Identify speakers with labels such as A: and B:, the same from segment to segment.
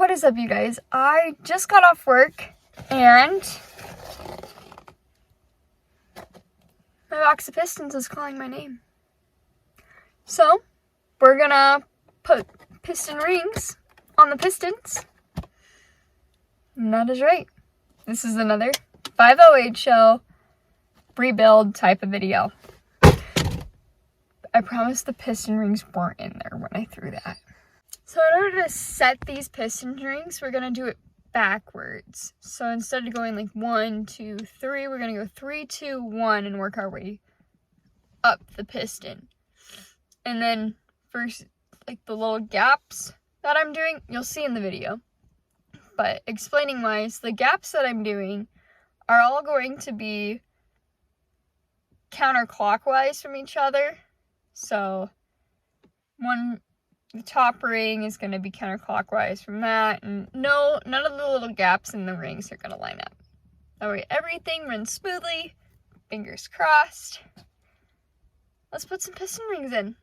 A: What is up, you guys? I just got off work and my box of pistons is calling my name. So we're gonna put piston rings on the pistons. And that is right. This is another 508 show rebuild type of video. I promise the piston rings weren't in there when I threw that. So in order to set these piston rings, we're going to do it backwards. So instead of going like 1, 2, 3, we're going to go 3, 2, 1 and work our way up the piston. And then first, like the little gaps that I'm doing, you'll see in the video. But explaining wise, the gaps that I'm doing are all going to be counterclockwise from each other. So the top ring is going to be counterclockwise from that, and none of the little gaps in the rings are going to line up. That way everything runs smoothly, fingers crossed. Let's put some piston rings in.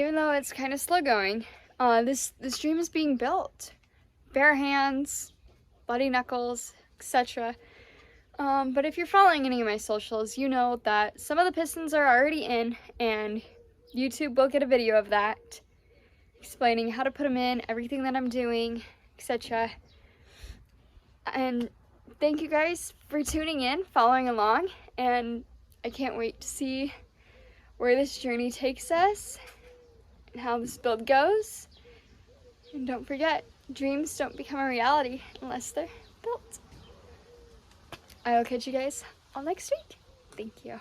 A: even though it's kind of slow going, this dream is being built. Bare hands, bloody knuckles, etc. But if you're following any of my socials, you know that some of the pistons are already in, and YouTube will get a video of that, explaining how to put them in, everything that I'm doing, etc. And thank you guys for tuning in, following along, and I can't wait to see where this journey takes us and how this build goes. And don't forget, dreams don't become a reality unless they're built. I will catch you guys all next week. Thank you.